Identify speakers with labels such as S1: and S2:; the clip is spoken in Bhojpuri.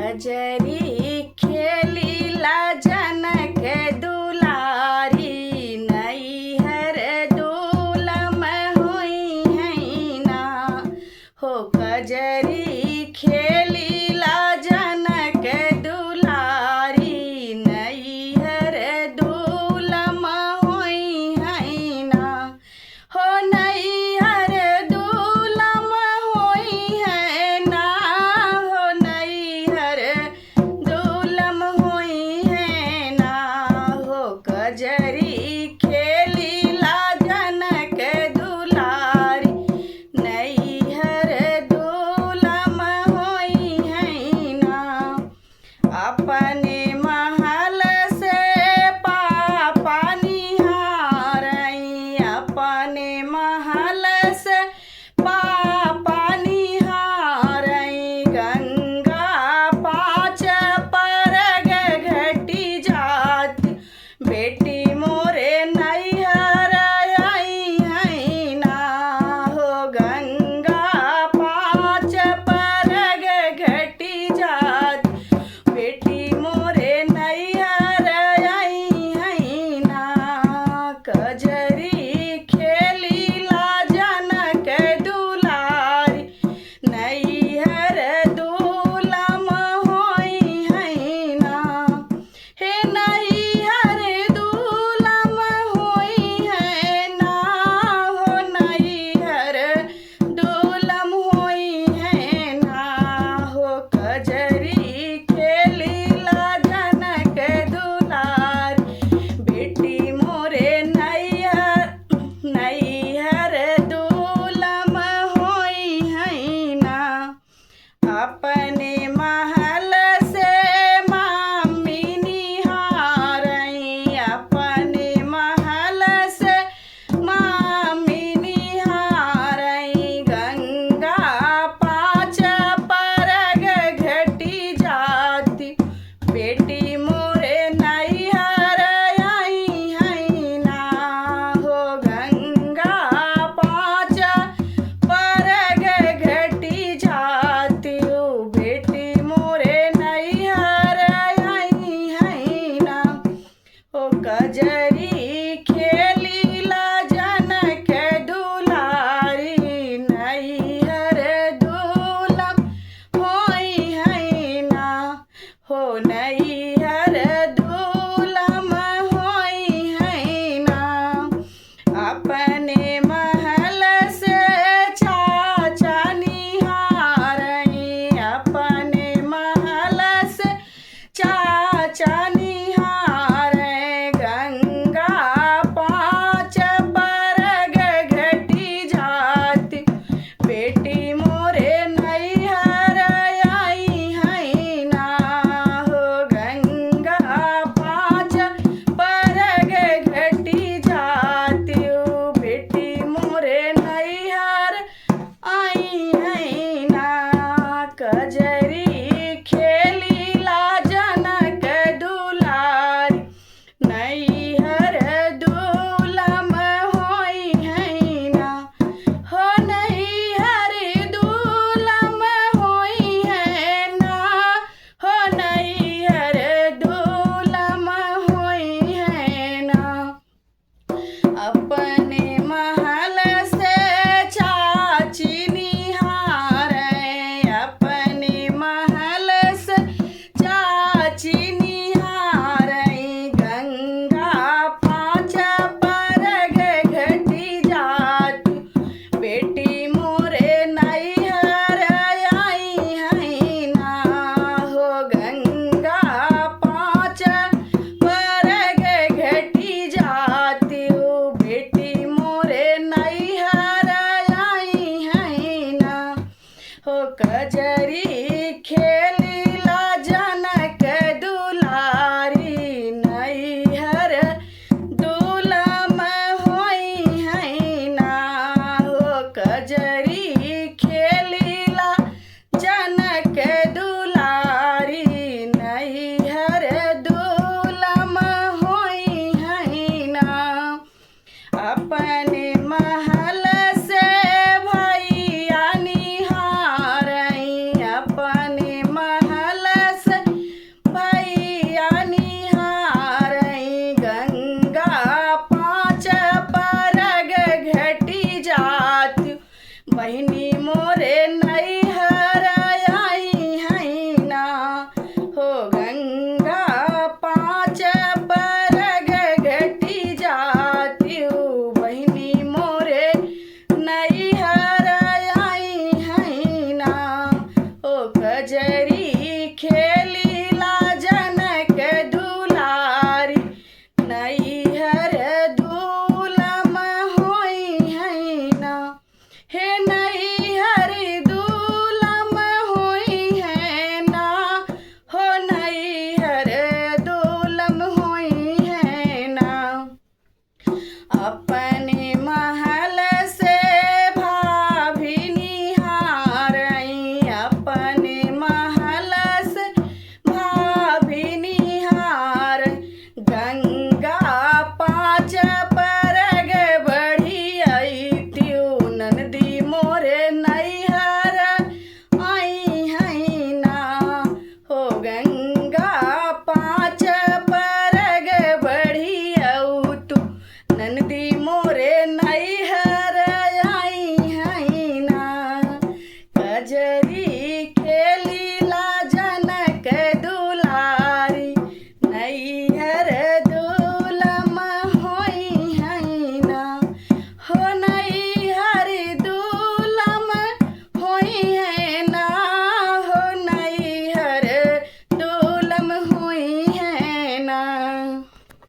S1: कजरी खेलीला जनक दुलारी नैहर दुलम हुई है ना हो। कजरी खेलीला जनक दुलारी नैहर दुलम हुई है ना हो। नैहर दुलम हुई है ना हो। नैहर दुलम हुई है ना हो। कजरी खेलीला जनक दुलारी नैहर दुलम हुई है ना। अपने महल से पापा निहारई अपने महल से पापा निहारई गंगा पाँच परग घटी जात बेटी मोरे नैहर आई है ना हो। गंगा पाँच परग घटी जात बेटी मोरे नैहर आई है ना। कजरी खेलीला जनक दुलारी नैहर दुलम होई है ना हे। नैहर दुलम होई है ना हो। नैहर दुलम होई है ना हो। कजरी खेलीला जनक दुलारी बेटी मोरे नैहर नैहर दुलम होई है ना। अपने महल से मामी निहारई अपने महल से मामी निहारई गंगा पाँच परग घटी जाती बेटी मोरे नैहर आई है ना हो। गंगा पाँच परग घटी जाती बेटी मोरे नैहर आई है ना हो। कजरी खेलीला जनक दुलारी नैहर दुलम होई है ना हो। नैहर दुलम होई है ना। अपने महल से चाचा निहारई अपने महल से चाचा निहारई गंगा पाँच परग घटी जाती बेटी मोरे नैहर आई है ना हो। गंगा पाँच परग घटी जाती बेटी मोरे नैहर आई है ना। कजरी खेलीला जनक दुलारी नैहर दुलम होई है ना हो। नैहर दुलम होई है ना हो। नैहर दुलम होई है ना। अपने महल से चाची निहारई अपने महल से चाची निहारई गंगा पाँच परग घटी जाती बेटी मोरे नैहर आई है ना हो। गंगा पाँच परग घटी जाती बेटी मोरे नैहर आई है ना हो। कजरी खेलीला जनक दुलारी नैहर दुलम होई है ना हो। कजरी खेलीला जनक दुलारी नैहर दुलम होई है ना। अपने महल से भैया निहारई अपने महल बहिनी मोरे